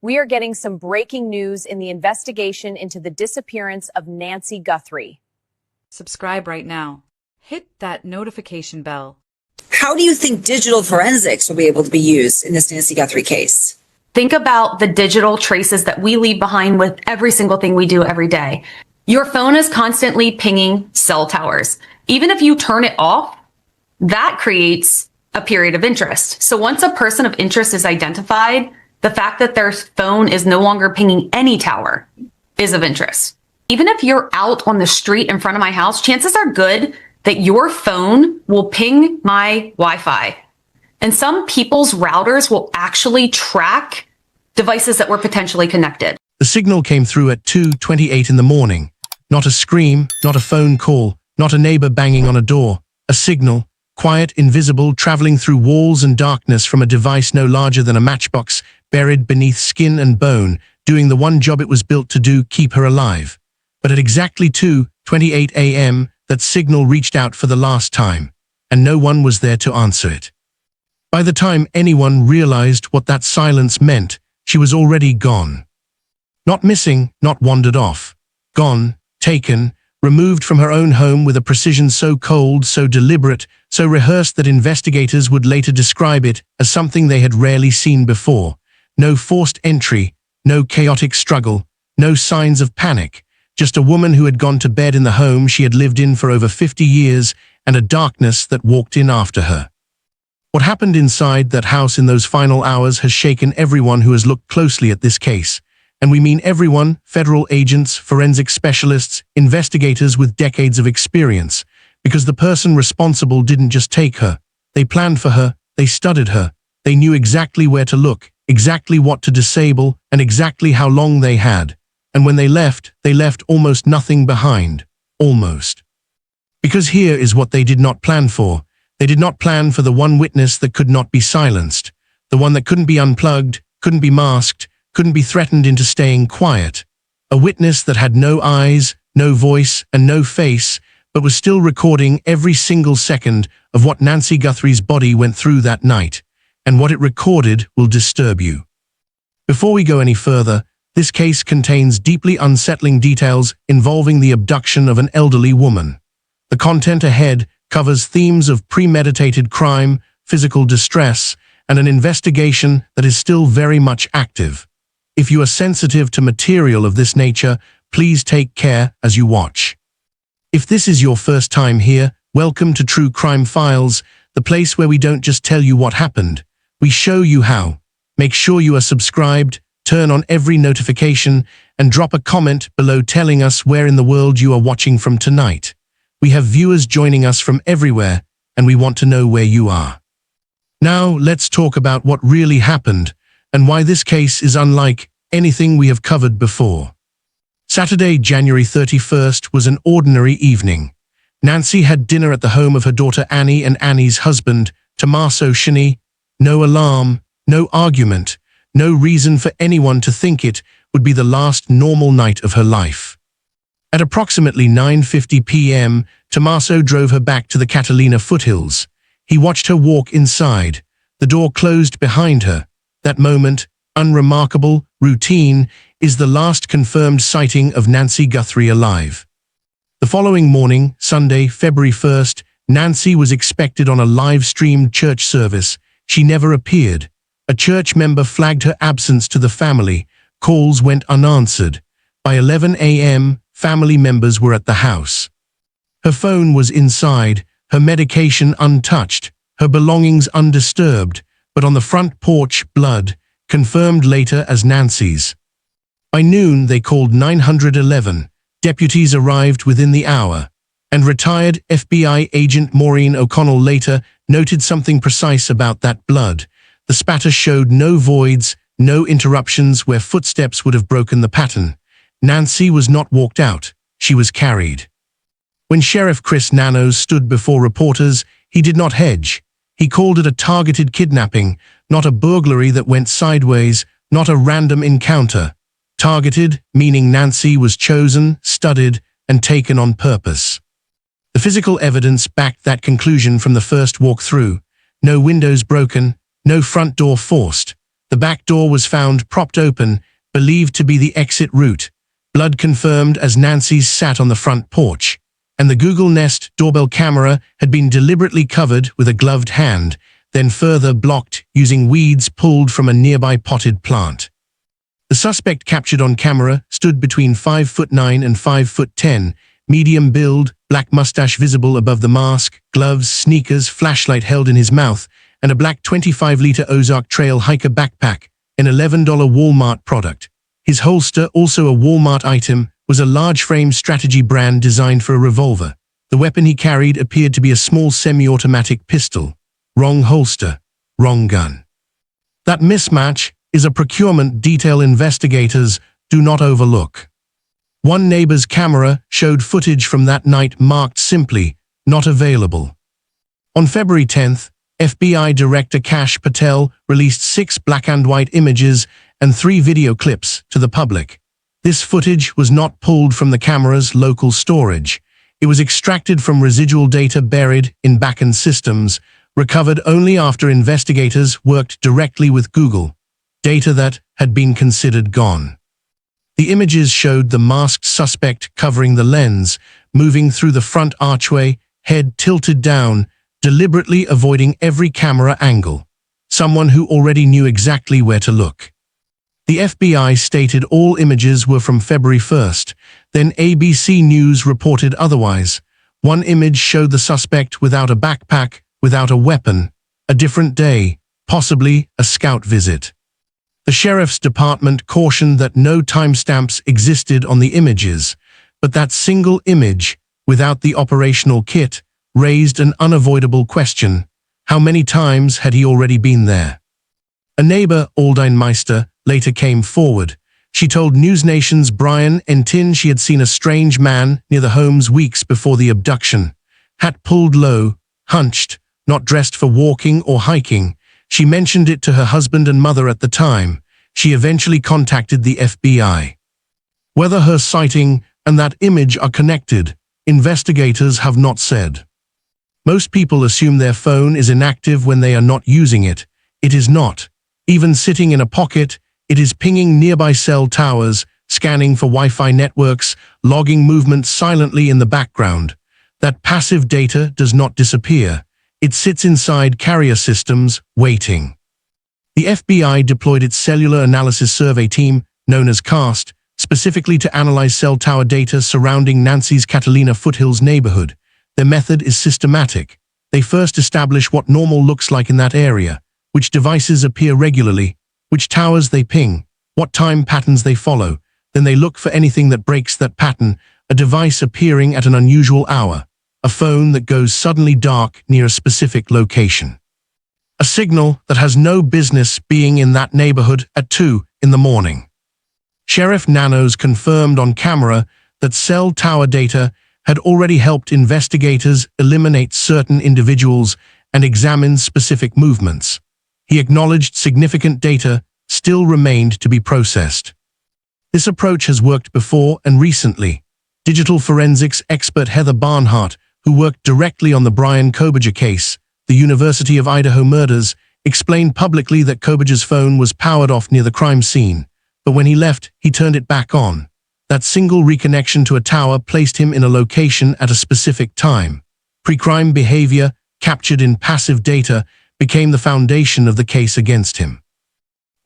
We are getting some breaking news in the investigation into the disappearance of Nancy Guthrie. Subscribe right now. Hit that notification bell. How do you think digital forensics will be able to be used in this Nancy Guthrie case? Think about the digital traces that we leave behind with every single thing we do every day. Your phone is constantly pinging cell towers. Even if you turn it off, that creates a period of interest. So once a person of interest is identified, the fact that their phone is no longer pinging any tower is of interest. Even if you're out on the street in front of my house, chances are good that your phone will ping my Wi-Fi. And some people's routers will actually track devices that were potentially connected. The signal came through at 2:28 in the morning. Not a scream, not a phone call, not a neighbor banging on a door. A signal, quiet, invisible, traveling through walls and darkness from a device no larger than a matchbox, buried beneath skin and bone, doing the one job it was built to do, keep her alive. But at exactly 2:28 a.m., that signal reached out for the last time, and no one was there to answer it. By the time anyone realized what that silence meant, she was already gone. Not missing, not wandered off. Gone, taken, removed from her own home with a precision so cold, so deliberate, so rehearsed that investigators would later describe it as something they had rarely seen before. No forced entry, no chaotic struggle, no signs of panic. Just a woman who had gone to bed in the home she had lived in for over 50 years, and a darkness that walked in after her. What happened inside that house in those final hours has shaken everyone who has looked closely at this case. And we mean everyone: federal agents, forensic specialists, investigators with decades of experience. Because the person responsible didn't just take her. They planned for her, they studied her, they knew exactly where to look, exactly what to disable, and exactly how long they had. And when they left almost nothing behind. Almost. Because here is what they did not plan for. They did not plan for the one witness that could not be silenced. The one that couldn't be unplugged, couldn't be masked, couldn't be threatened into staying quiet. A witness that had no eyes, no voice, and no face, but was still recording every single second of what Nancy Guthrie's body went through that night. And what it recorded will disturb you. Before we go any further, this case contains deeply unsettling details involving the abduction of an elderly woman. The content ahead covers themes of premeditated crime, physical distress, and an investigation that is still very much active. If you are sensitive to material of this nature, please take care as you watch. If this is your first time here, welcome to True Crime Files, the place where we don't just tell you what happened, we show you how. Make sure you are subscribed, turn on every notification, and drop a comment below telling us where in the world you are watching from tonight. We have viewers joining us from everywhere, and we want to know where you are. Now, let's talk about what really happened, and why this case is unlike anything we have covered before. Saturday, January 31st was an ordinary evening. Nancy had dinner at the home of her daughter Annie and Annie's husband, Tommaso Shani. No alarm, no argument, no reason for anyone to think it would be the last normal night of her life. At approximately 9:50 p.m., Tommaso drove her back to the Catalina foothills. He watched her walk inside. The door closed behind her. That moment, unremarkable, routine, is the last confirmed sighting of Nancy Guthrie alive. The following morning, Sunday, February 1st, Nancy was expected on a live-streamed church service. She never appeared. A church member flagged her absence to the family. Calls went unanswered. By 11 a.m., family members were at the house. Her phone was inside, her medication untouched, her belongings undisturbed, but on the front porch, blood, confirmed later as Nancy's. By noon, they called 911. Deputies arrived within the hour, and retired FBI agent Maureen O'Connell later noted something precise about that blood. The spatter showed no voids, no interruptions where footsteps would have broken the pattern. Nancy was not walked out, she was carried. When Sheriff Chris Nanos stood before reporters, he did not hedge. He called it a targeted kidnapping, not a burglary that went sideways, not a random encounter. Targeted, meaning Nancy was chosen, studied, and taken on purpose. The physical evidence backed that conclusion from the first walk-through. No windows broken, no front door forced. The back door was found propped open, believed to be the exit route. Blood confirmed as Nancy's sat on the front porch, and the Google Nest doorbell camera had been deliberately covered with a gloved hand, then further blocked using weeds pulled from a nearby potted plant. The suspect captured on camera stood between 5'9" and 5'10", medium build, black mustache visible above the mask, gloves, sneakers, flashlight held in his mouth, and a black 25-liter Ozark Trail hiker backpack, an $11 Walmart product. His holster, also a Walmart item, was a large-frame strategy brand designed for a revolver. The weapon he carried appeared to be a small semi-automatic pistol. Wrong holster, wrong gun. That mismatch is a procurement detail investigators do not overlook. One neighbor's camera showed footage from that night marked simply, "Not available." On February 10th, FBI Director Kash Patel released 6 black and white images and 3 video clips to the public. This footage was not pulled from the camera's local storage. It was extracted from residual data buried in back-end systems, recovered only after investigators worked directly with Google, data that had been considered gone. The images showed the masked suspect covering the lens, moving through the front archway, head tilted down, deliberately avoiding every camera angle. Someone who already knew exactly where to look. The FBI stated all images were from February 1st, then ABC News reported otherwise. One image showed the suspect without a backpack, without a weapon, a different day, possibly a scout visit. The sheriff's department cautioned that no timestamps existed on the images, but that single image, without the operational kit, raised an unavoidable question. How many times had he already been there? A neighbor, Aldine Meister, later came forward. She told NewsNation's Brian Entin she had seen a strange man near the homes weeks before the abduction. Hat pulled low, hunched, not dressed for walking or hiking. She mentioned it to her husband and mother at the time. She eventually contacted the FBI. Whether her sighting and that image are connected, investigators have not said. Most people assume their phone is inactive when they are not using it. It is not. Even sitting in a pocket, it is pinging nearby cell towers, scanning for Wi-Fi networks, logging movement silently in the background. That passive data does not disappear. It sits inside carrier systems, waiting. The FBI deployed its Cellular Analysis Survey team, known as CAST, specifically to analyze cell tower data surrounding Nancy's Catalina Foothills neighborhood. Their method is systematic. They first establish what normal looks like in that area, which devices appear regularly, which towers they ping, what time patterns they follow. Then they look for anything that breaks that pattern, a device appearing at an unusual hour, a phone that goes suddenly dark near a specific location. A signal that has no business being in that neighborhood at 2 in the morning. Sheriff Nanos confirmed on camera that cell tower data had already helped investigators eliminate certain individuals and examine specific movements. He acknowledged significant data still remained to be processed. This approach has worked before and recently. Digital forensics expert Heather Barnhart, who worked directly on the Brian Koberger case, the University of Idaho murders, explained publicly that Koberger's phone was powered off near the crime scene, but when he left, he turned it back on. That single reconnection to a tower placed him in a location at a specific time. Pre-crime behavior, captured in passive data, became the foundation of the case against him.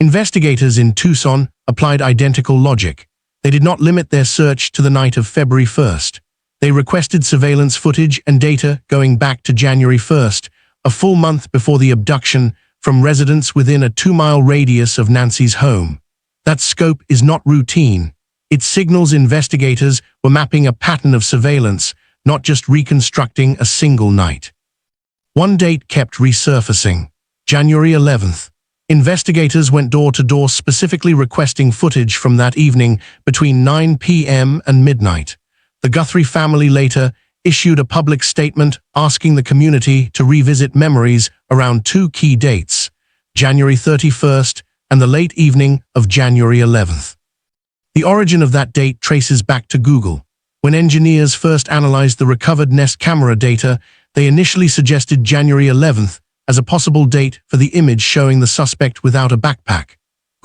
Investigators in Tucson applied identical logic. They did not limit their search to the night of February 1st. They requested surveillance footage and data going back to January 1st, a full month before the abduction, from residents within a 2-mile radius of Nancy's home. That scope is not routine. It signals investigators were mapping a pattern of surveillance, not just reconstructing a single night. One date kept resurfacing. January 11th. Investigators went door to door specifically requesting footage from that evening between 9 p.m. and midnight. The Guthrie family later issued a public statement asking the community to revisit memories around 2 key dates, January 31st and the late evening of January 11th. The origin of that date traces back to Google. When engineers first analyzed the recovered Nest camera data, they initially suggested January 11th as a possible date for the image showing the suspect without a backpack.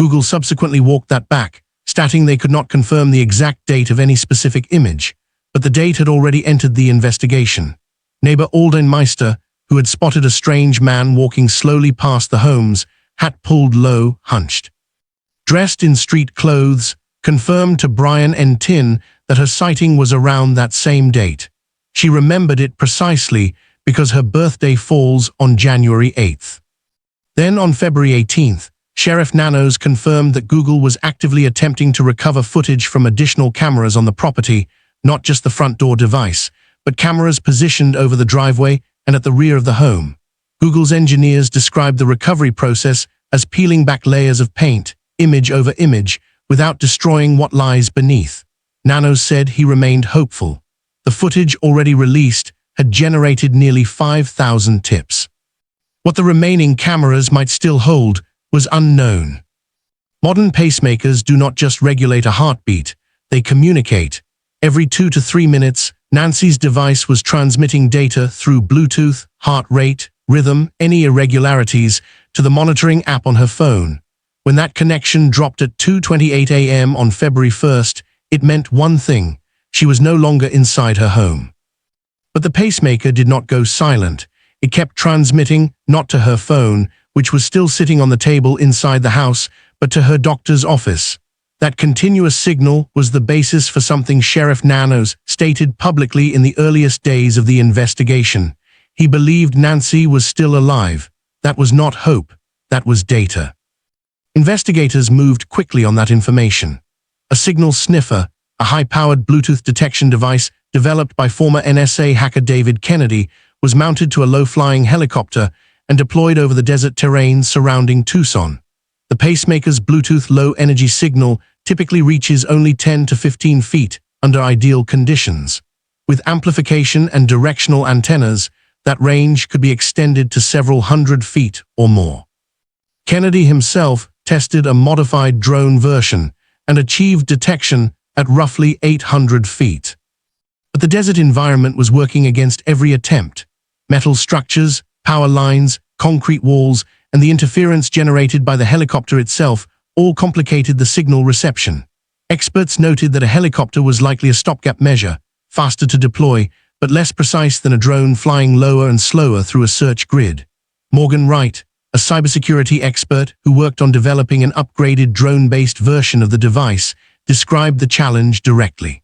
Google subsequently walked that back, stating they could not confirm the exact date of any specific image, but the date had already entered the investigation. Neighbor Alden Meister, who had spotted a strange man walking slowly past the homes, hat pulled low, hunched, dressed in street clothes, confirmed to Brian N. Tin that her sighting was around that same date. She remembered it precisely because her birthday falls on January 8th. Then on February 18th, Sheriff Nanos confirmed that Google was actively attempting to recover footage from additional cameras on the property, not just the front door device, but cameras positioned over the driveway and at the rear of the home. Google's engineers described the recovery process as peeling back layers of paint, image over image, without destroying what lies beneath. Nanos said he remained hopeful. The footage already released had generated nearly 5,000 tips. What the remaining cameras might still hold was unknown. Modern pacemakers do not just regulate a heartbeat, they communicate. Every 2 to 3 minutes, Nancy's device was transmitting data through Bluetooth, heart rate, rhythm, any irregularities, to the monitoring app on her phone. When that connection dropped at 2:28 a.m. on February 1st, it meant one thing: she was no longer inside her home. But the pacemaker did not go silent. It kept transmitting, not to her phone, which was still sitting on the table inside the house, but to her doctor's office. That continuous signal was the basis for something Sheriff Nanos stated publicly in the earliest days of the investigation. He believed Nancy was still alive. That was not hope, that was data. Investigators moved quickly on that information. A signal sniffer, a high-powered Bluetooth detection device developed by former NSA hacker David Kennedy, was mounted to a low-flying helicopter and deployed over the desert terrain surrounding Tucson. The pacemaker's Bluetooth low-energy signal typically reaches only 10 to 15 feet under ideal conditions. With amplification and directional antennas, that range could be extended to several hundred feet or more. Kennedy himself tested a modified drone version and achieved detection at roughly 800 feet. But the desert environment was working against every attempt. Metal structures, power lines, concrete walls, and the interference generated by the helicopter itself all complicated the signal reception. Experts noted that a helicopter was likely a stopgap measure, faster to deploy, but less precise than a drone flying lower and slower through a search grid. Morgan Wright, a cybersecurity expert who worked on developing an upgraded drone-based version of the device, described the challenge directly.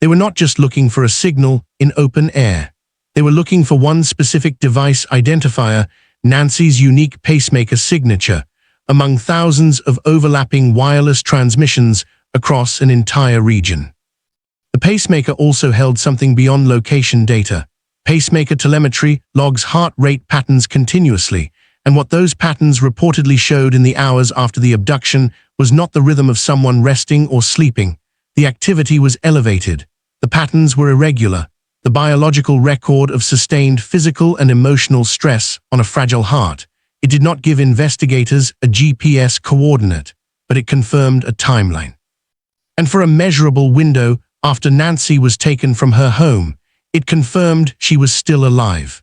They were not just looking for a signal in open air. They were looking for one specific device identifier, Nancy's unique pacemaker signature, among thousands of overlapping wireless transmissions across an entire region. The pacemaker also held something beyond location data. Pacemaker telemetry logs heart rate patterns continuously, and what those patterns reportedly showed in the hours after the abduction was not the rhythm of someone resting or sleeping. The activity was elevated. The patterns were irregular, the biological record of sustained physical and emotional stress on a fragile heart. It did not give investigators a GPS coordinate, but it confirmed a timeline. And for a measurable window after Nancy was taken from her home, it confirmed she was still alive.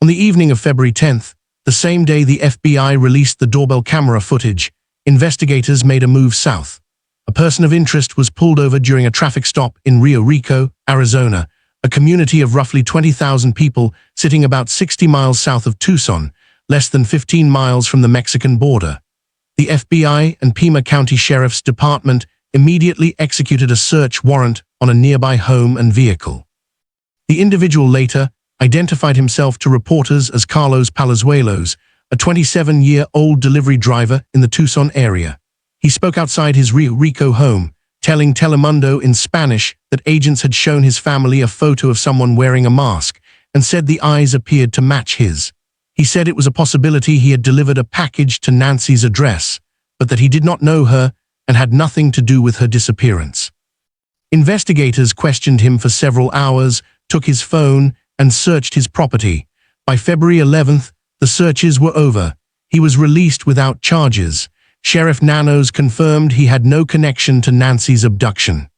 On the evening of February 10th, the same day the FBI released the doorbell camera footage, investigators made a move south. A person of interest was pulled over during a traffic stop in Rico, Arizona, a community of roughly 20,000 people sitting about 60 miles south of Tucson, less than 15 miles from the Mexican border. The FBI and Pima County Sheriff's Department immediately executed a search warrant on a nearby home and vehicle. The individual later identified himself to reporters as Carlos Palazuelos, a 27-year-old delivery driver in the Tucson area. He spoke outside his Rico home, telling Telemundo in Spanish that agents had shown his family a photo of someone wearing a mask and said the eyes appeared to match his. He said it was a possibility he had delivered a package to Nancy's address, but that he did not know her and had nothing to do with her disappearance. Investigators questioned him for several hours, took his phone, and searched his property. By February 11th, the searches were over. He was released without charges. Sheriff Nanos confirmed he had no connection to Nancy's abduction.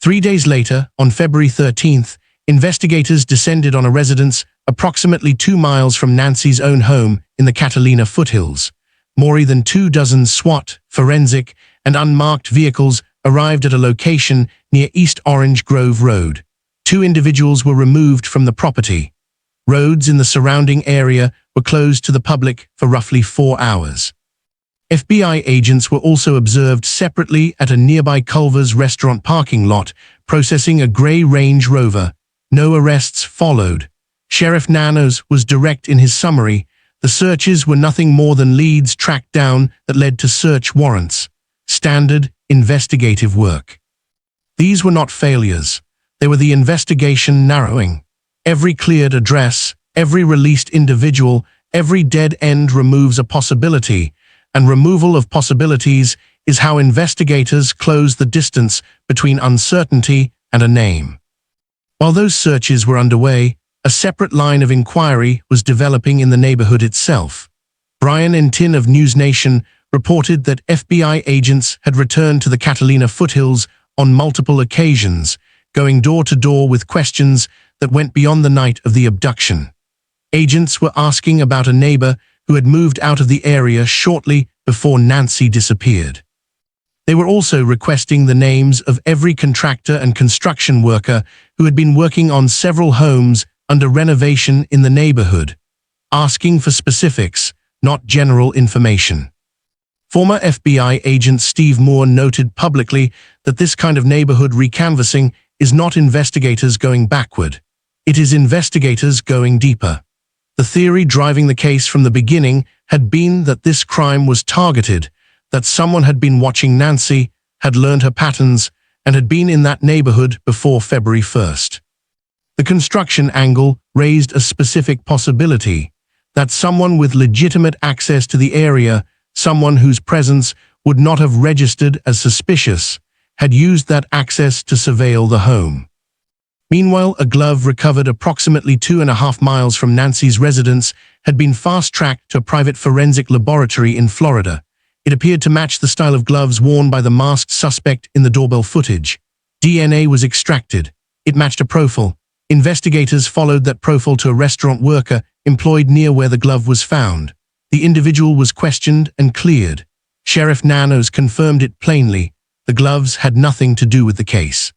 3 days later, on February 13th, investigators descended on a residence approximately 2 miles from Nancy's own home in the Catalina foothills. more than 24 SWAT, forensic, and unmarked vehicles arrived at a location near East Orange Grove Road. 2 individuals were removed from the property. Roads in the surrounding area were closed to the public for roughly 4 hours. FBI agents were also observed separately at a nearby Culver's restaurant parking lot, processing a gray Range Rover. No arrests followed. Sheriff Nanos was direct in his summary. The searches were nothing more than leads tracked down that led to search warrants. Standard investigative work. These were not failures. They were the investigation narrowing. Every cleared address, every released individual, every dead end removes a possibility, and removal of possibilities is how investigators close the distance between uncertainty and a name. While those searches were underway, a separate line of inquiry was developing in the neighborhood itself. Brian Entin of NewsNation reported that FBI agents had returned to the Catalina foothills on multiple occasions, going door to door with questions that went beyond the night of the abduction. Agents were asking about a neighbor who had moved out of the area shortly before Nancy disappeared. They were also requesting the names of every contractor and construction worker who had been working on several homes under renovation in the neighborhood, asking for specifics, not general information. Former FBI agent Steve Moore noted publicly that this kind of neighborhood recanvassing is not investigators going backward. It is investigators going deeper. The theory driving the case from the beginning had been that this crime was targeted, that someone had been watching Nancy, had learned her patterns, and had been in that neighborhood before February 1st. The construction angle raised a specific possibility that someone with legitimate access to the area, someone whose presence would not have registered as suspicious, had used that access to surveil the home. Meanwhile, a glove recovered approximately 2.5 miles from Nancy's residence had been fast-tracked to a private forensic laboratory in Florida. It appeared to match the style of gloves worn by the masked suspect in the doorbell footage. DNA was extracted. It matched a profile. Investigators followed that profile to a restaurant worker employed near where the glove was found. The individual was questioned and cleared. Sheriff Nanos confirmed it plainly. The gloves had nothing to do with the case.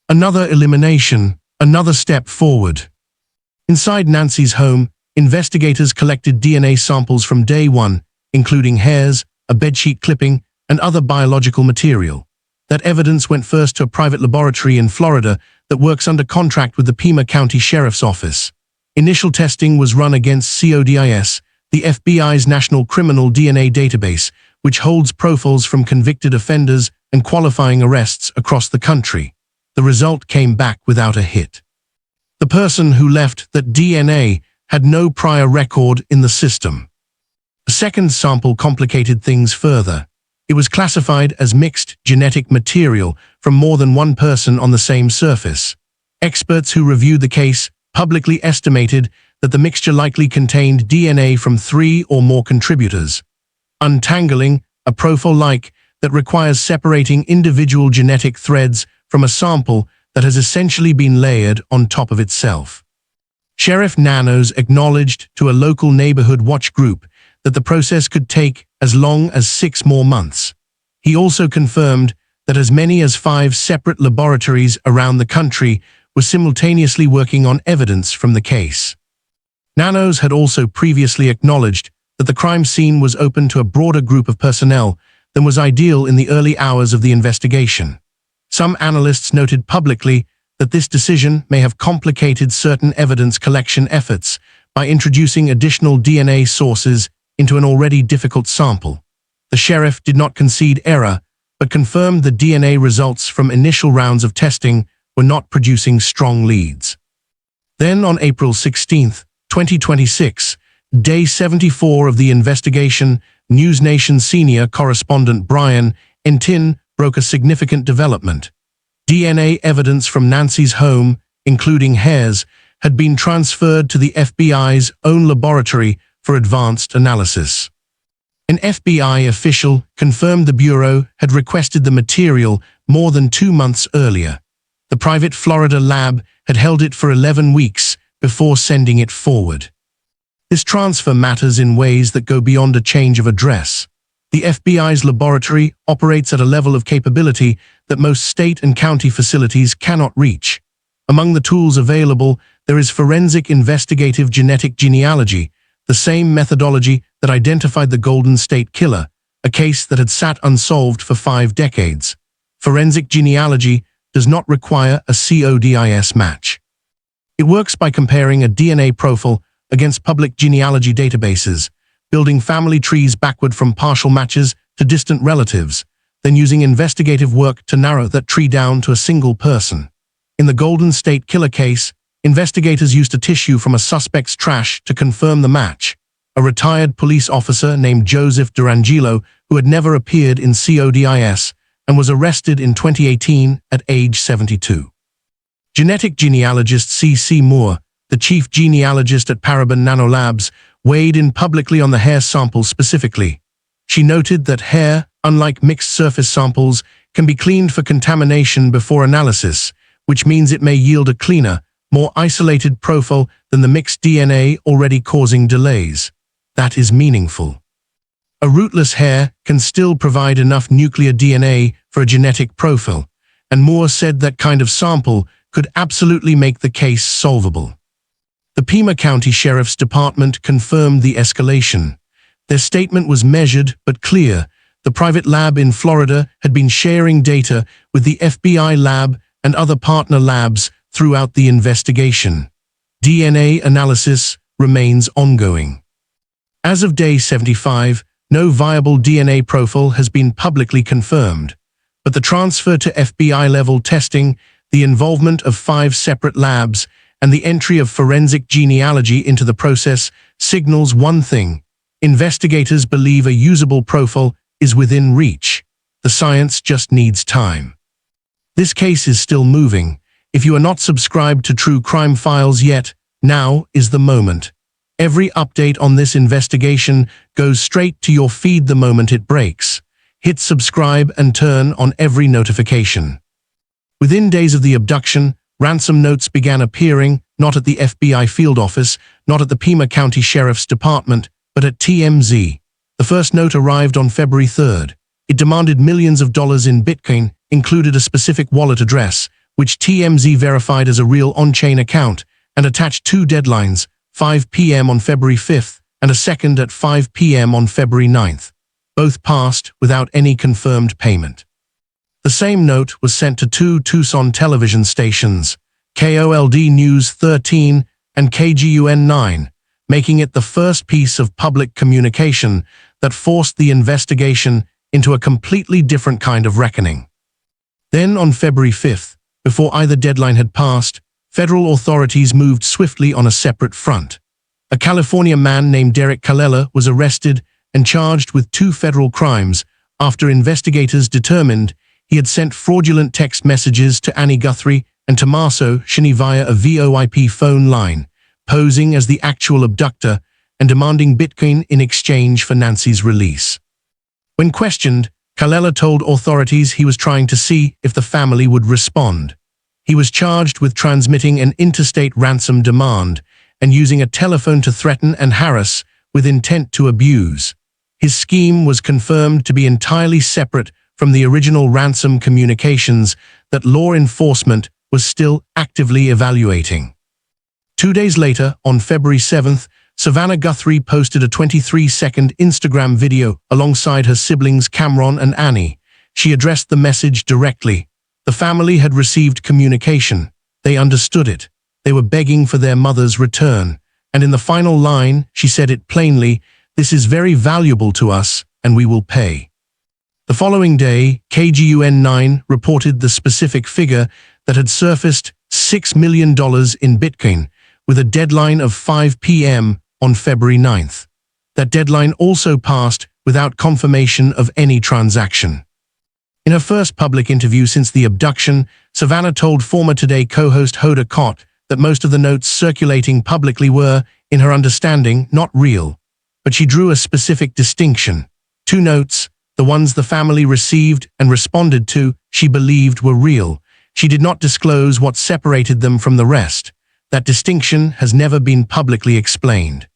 Another elimination, another step forward. Inside Nancy's home, investigators collected DNA samples from day one, including hairs, a bedsheet clipping, and other biological material. That evidence went first to a private laboratory in Florida that works under contract with the Pima County Sheriff's Office. Initial testing was run against CODIS, the FBI's National Criminal DNA Database, which holds profiles from convicted offenders and qualifying arrests across the country. The result came back without a hit. The person who left that DNA had no prior record in the system. A second sample complicated things further. It was classified as mixed genetic material from more than one person on the same surface. Experts who reviewed the case publicly estimated that the mixture likely contained DNA from 3 or more contributors. Untangling a profile like that requires separating individual genetic threads from a sample that has essentially been layered on top of itself. Sheriff Nanos acknowledged to a local neighborhood watch group that the process could take as long as 6 more months. He also confirmed that as many as 5 separate laboratories around the country were simultaneously working on evidence from the case. Nanos had also previously acknowledged that the crime scene was open to a broader group of personnel than was ideal in the early hours of the investigation. Some analysts noted publicly that this decision may have complicated certain evidence collection efforts by introducing additional DNA sources into an already difficult sample. The sheriff did not concede error, but confirmed the DNA results from initial rounds of testing were not producing strong leads. Then on April 16, 2026, day 74 of the investigation, NewsNation senior correspondent Brian Entin broke a significant development. DNA evidence from Nancy's home, including hairs, had been transferred to the FBI's own laboratory for advanced analysis. An FBI official confirmed the Bureau had requested the material more than 2 months earlier. The private Florida lab had held it for 11 weeks before sending it forward. This transfer matters in ways that go beyond a change of address. The FBI's laboratory operates at a level of capability that most state and county facilities cannot reach. Among the tools available, there is forensic investigative genetic genealogy, the same methodology that identified the Golden State Killer, a case that had sat unsolved for 5 decades. Forensic genealogy does not require a CODIS match. It works by comparing a DNA profile against public genealogy databases, building family trees backward from partial matches to distant relatives, then using investigative work to narrow that tree down to a single person. In the Golden State Killer case, investigators used a tissue from a suspect's trash to confirm the match. A retired police officer named Joseph Durangelo, who had never appeared in CODIS and was arrested in 2018 at age 72. Genetic genealogist C.C. Moore, the chief genealogist at Paraben Nanolabs, weighed in publicly on the hair sample specifically. She noted that hair, unlike mixed surface samples, can be cleaned for contamination before analysis, which means it may yield a cleaner, more isolated profile than the mixed DNA already causing delays. That is meaningful. A rootless hair can still provide enough nuclear DNA for a genetic profile, and Moore said that kind of sample could absolutely make the case solvable. The Pima County Sheriff's Department confirmed the escalation. Their statement was measured but clear. The private lab in Florida had been sharing data with the FBI Lab and other partner labs throughout the investigation. DNA analysis remains ongoing. As of day 75, no viable DNA profile has been publicly confirmed, but the transfer to FBI-level testing, the involvement of 5 separate labs, and the entry of forensic genealogy into the process signals one thing: investigators believe a usable profile is within reach. The science just needs time. This case is still moving. If you are not subscribed to True Crime Files yet, now is the moment. Every update on this investigation goes straight to your feed the moment it breaks. Hit subscribe and turn on every notification. Within days of the abduction, ransom notes began appearing, not at the FBI field office, not at the Pima County Sheriff's Department, but at TMZ. The first note arrived on February 3rd. It demanded millions of dollars in Bitcoin, included a specific wallet address, which TMZ verified as a real on-chain account, and attached 2 deadlines, 5 p.m. on February 5th and a second at 5 p.m. on February 9th. Both passed without any confirmed payment. The same note was sent to 2 Tucson television stations, KOLD News 13 and KGUN 9, making it the first piece of public communication that forced the investigation into a completely different kind of reckoning. Then on February 5th, before either deadline had passed, federal authorities moved swiftly on a separate front. A California man named Derek Calella was arrested and charged with 2 federal crimes after investigators determined he had sent fraudulent text messages to Annie Guthrie and Tommaso Shini via a VoIP phone line, posing as the actual abductor and demanding Bitcoin in exchange for Nancy's release. When questioned, Calella told authorities he was trying to see if the family would respond. He was charged with transmitting an interstate ransom demand and using a telephone to threaten and harass with intent to abuse. His scheme was confirmed to be entirely separate from the original ransom communications that law enforcement was still actively evaluating. 2 days later, on February 7th, Savannah Guthrie posted a 23-second Instagram video alongside her siblings Cameron and Annie. She addressed the message directly. The family had received communication. They understood it. They were begging for their mother's return. And in the final line, she said it plainly, "This is very valuable to us, and we will pay." The following day, KGUN 9 reported the specific figure that had surfaced $6 million in Bitcoin, with a deadline of 5 p.m. on February 9th. That deadline also passed without confirmation of any transaction. In her first public interview since the abduction, Savannah told former Today co-host Hoda Kotb that most of the notes circulating publicly were, in her understanding, not real. But she drew a specific distinction. 2 notes, the ones the family received and responded to, she believed were real. She did not disclose what separated them from the rest. That distinction has never been publicly explained.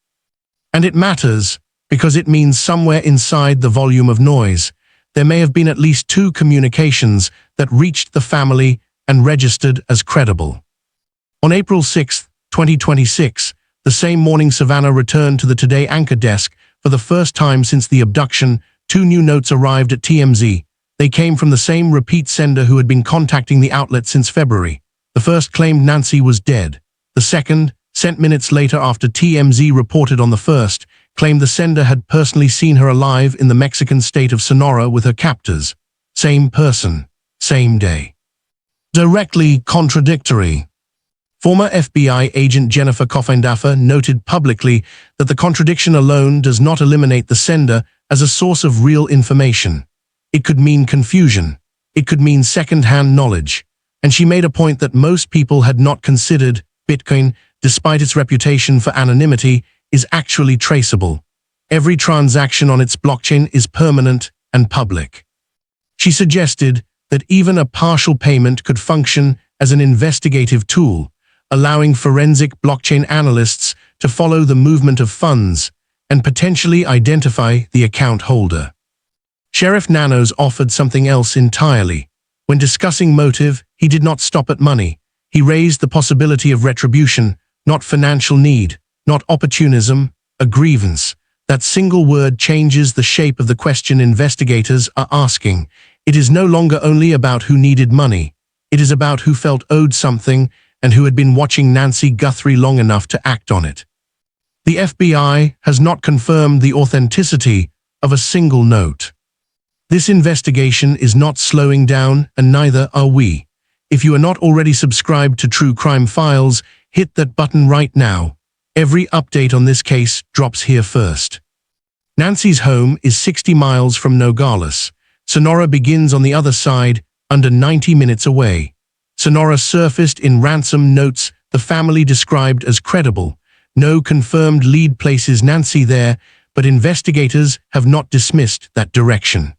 And it matters because it means somewhere inside the volume of noise, there may have been at least 2 communications that reached the family and registered as credible. On April 6, 2026, the same morning Savannah returned to the Today anchor desk for the first time since the abduction. 2 new notes arrived at TMZ. They came from the same repeat sender who had been contacting the outlet since February. The first claimed Nancy was dead. The second, sent minutes later after TMZ reported on the first, claimed the sender had personally seen her alive in the Mexican state of Sonora with her captors. Same person, same day. Directly contradictory. Former FBI agent Jennifer Coffindaffer noted publicly that the contradiction alone does not eliminate the sender as a source of real information. It could mean confusion. It could mean second-hand knowledge. And she made a point that most people had not considered. Bitcoin, despite its reputation for anonymity, is actually traceable. Every transaction on its blockchain is permanent and public. She suggested that even a partial payment could function as an investigative tool, allowing forensic blockchain analysts to follow the movement of funds and potentially identify the account holder. Sheriff Nanos offered something else entirely. When discussing motive, he did not stop at money. He raised the possibility of retribution, not financial need, not opportunism, a grievance. That single word changes the shape of the question investigators are asking. It is no longer only about who needed money. It is about who felt owed something and who had been watching Nancy Guthrie long enough to act on it. The FBI has not confirmed the authenticity of a single note. This investigation is not slowing down, and neither are we. If you are not already subscribed to True Crime Files, hit that button right now. Every update on this case drops here first. Nancy's home is 60 miles from Nogales. Sonora begins on the other side, under 90 minutes away. Sonora surfaced in Ransom notes the family described as credible. No confirmed lead places Nancy there, but investigators have not dismissed that direction.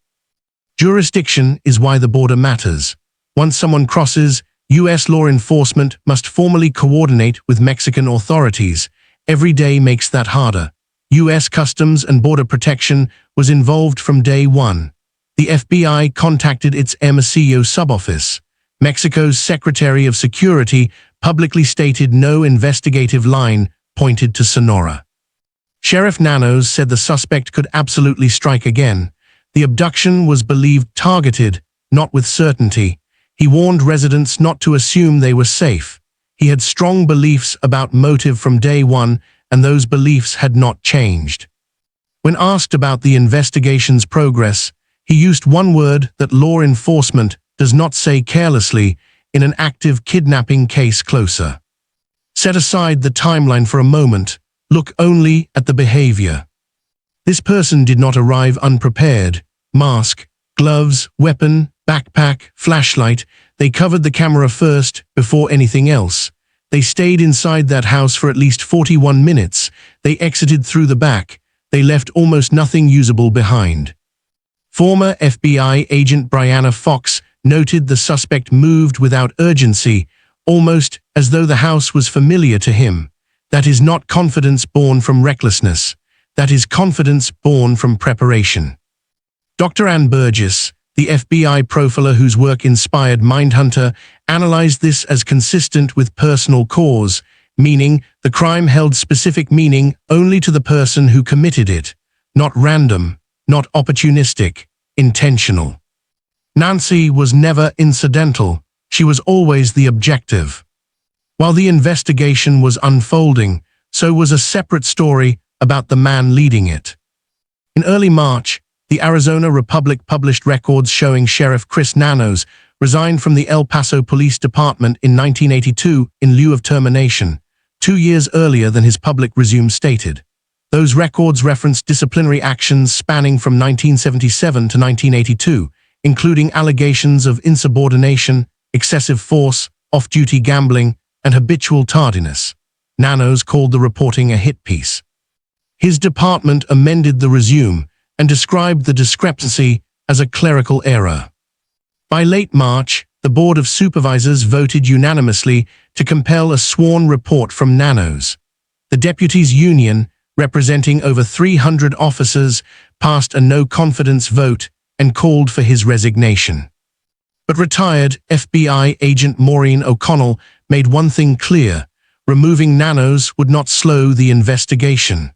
Jurisdiction is why the border matters. Once someone crosses, U.S. law enforcement must formally coordinate with Mexican authorities. Every day makes that harder. U.S. Customs and Border Protection was involved from day one. The FBI contacted its Hermosillo suboffice. Mexico's Secretary of Security publicly stated no investigative line pointed to Sonora. Sheriff Nanos said the suspect could absolutely strike again. The abduction was believed targeted, not with certainty. He warned residents not to assume they were safe. He had strong beliefs about motive from day one, and those beliefs had not changed. When asked about the investigation's progress, he used one word that law enforcement does not say carelessly in an active kidnapping case closer. Set aside the timeline for a moment. Look only at the behavior. This person did not arrive unprepared. Mask, gloves, weapon, backpack, flashlight. They covered the camera first, before anything else. They stayed inside that house for at least 41 minutes. They exited through the back. They left almost nothing usable behind. Former FBI agent Brianna Fox noted the suspect moved without urgency, almost as though the house was familiar to him. That is not confidence born from recklessness. That is confidence born from preparation. Dr. Ann Burgess, the FBI profiler whose work inspired Mindhunter, analyzed this as consistent with personal cause, meaning the crime held specific meaning only to the person who committed it, not random, not opportunistic, intentional. Nancy was never incidental. She was always the objective. While the investigation was unfolding, so was a separate story about the man leading it. In early March, the Arizona Republic published records showing Sheriff Chris Nanos resigned from the El Paso Police Department in 1982 in lieu of termination, 2 years earlier than his public resume stated. Those records referenced disciplinary actions spanning from 1977 to 1982, including allegations of insubordination, excessive force, off-duty gambling, and habitual tardiness. Nanos called the reporting a hit piece. His department amended the resume and described the discrepancy as a clerical error. By late March, the Board of Supervisors voted unanimously to compel a sworn report from Nanos. The deputies' union, representing over 300 officers, passed a no-confidence vote and called for his resignation. But retired FBI agent Maureen O'Connell made one thing clear: removing nanos would not slow the investigation.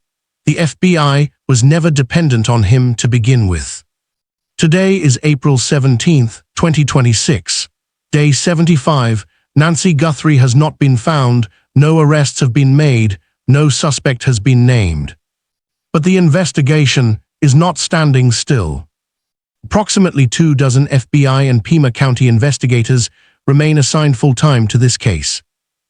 The FBI was never dependent on him to begin with. Today is April 17, 2026. Day 75. Nancy Guthrie has not been found, no arrests have been made, no suspect has been named. But the investigation is not standing still. Approximately 24 FBI and Pima County investigators remain assigned full-time to this case.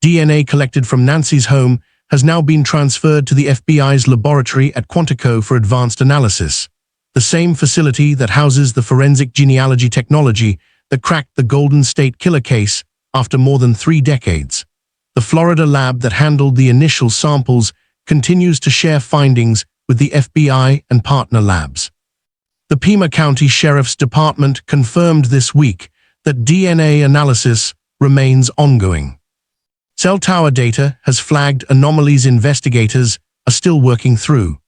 DNA collected from Nancy's home has now been transferred to the FBI's laboratory at Quantico for advanced analysis, the same facility that houses the forensic genealogy technology that cracked the Golden State Killer case after more than 3 decades. The Florida lab that handled the initial samples continues to share findings with the FBI and partner labs. The Pima County Sheriff's Department confirmed this week that DNA analysis remains ongoing. Cell tower data has flagged anomalies investigators are still working through.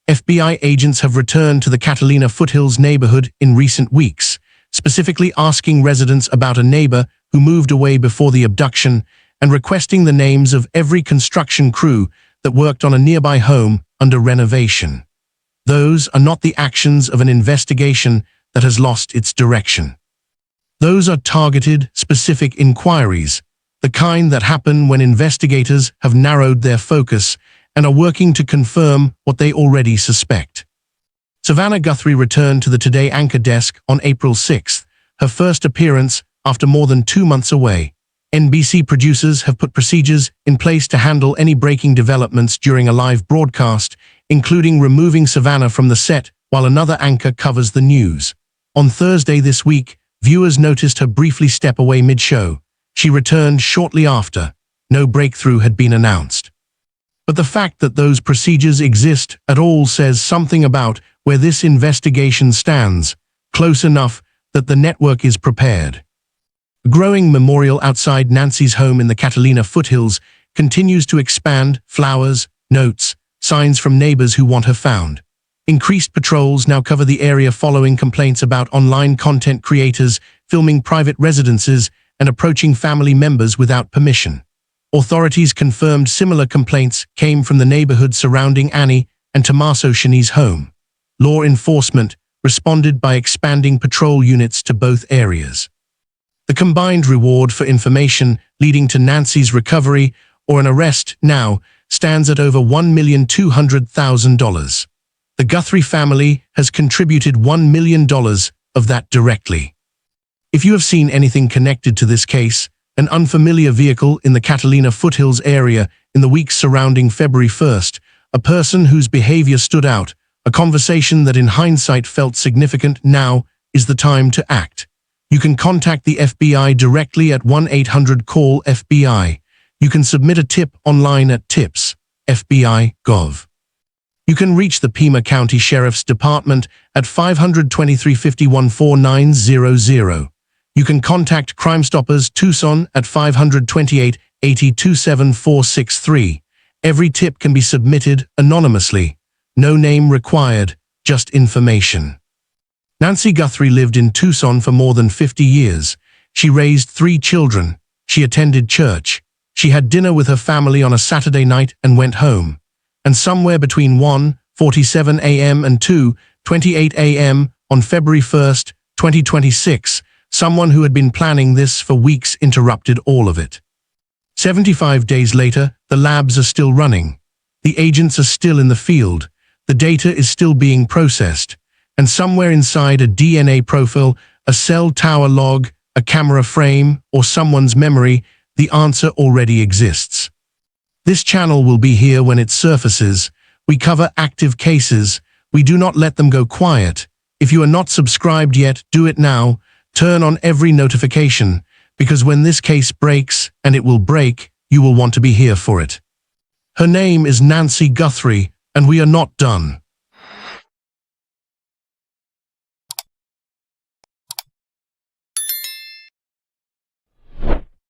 FBI agents have returned to the Catalina Foothills neighborhood in recent weeks, specifically asking residents about a neighbor who moved away before the abduction and requesting the names of every construction crew that worked on a nearby home under renovation. Those are not the actions of an investigation that has lost its direction. Those are targeted, specific inquiries, the kind that happen when investigators have narrowed their focus and are working to confirm what they already suspect. Savannah Guthrie returned to the Today anchor desk on April 6, her first appearance after more than 2 months away. NBC producers have put procedures in place to handle any breaking developments during a live broadcast, including removing Savannah from the set while another anchor covers the news. On Thursday this week, viewers noticed her briefly step away mid-show. She returned shortly after. No breakthrough had been announced. But the fact that those procedures exist at all says something about where this investigation stands, close enough that the network is prepared. A growing memorial outside Nancy's home in the Catalina Foothills continues to expand: flowers, notes, signs from neighbors who want her found. Increased patrols now cover the area following complaints about online content creators filming private residences and approaching family members without permission. Authorities confirmed similar complaints came from the neighborhood surrounding Annie and Tommaso Shani's home. Law enforcement responded by expanding patrol units to both areas. The combined reward for information leading to Nancy's recovery or an arrest now stands at over $1,200,000. The Guthrie family has contributed $1 million of that directly. If you have seen anything connected to this case, an unfamiliar vehicle in the Catalina Foothills area in the weeks surrounding February 1st, a person whose behavior stood out, a conversation that in hindsight felt significant, now is the time to act. You can contact the FBI directly at 1-800-CALL-FBI. You can submit a tip online at tips.fbi.gov. You can reach the Pima County Sheriff's Department at 523-51-4900. You can contact Crime Stoppers Tucson at 528-80-27463. Every tip can be submitted anonymously. No name required, just information. Nancy Guthrie lived in Tucson for more than 50 years. She raised 3 children. She attended church. She had dinner with her family on a Saturday night and went home. And somewhere between 1:47 a.m. and 2:28 a.m. on February 1st, 2026, someone who had been planning this for weeks interrupted all of it. 75 days later, the labs are still running. The agents are still in the field. The data is still being processed. And somewhere inside a DNA profile, a cell tower log, a camera frame, or someone's memory, the answer already exists. This channel will be here when it surfaces. We cover active cases. We do not let them go quiet. If you are not subscribed yet, do it now. Turn on every notification, because when this case breaks, and it will break, you will want to be here for it. Her name is Nancy Guthrie, and we are not done.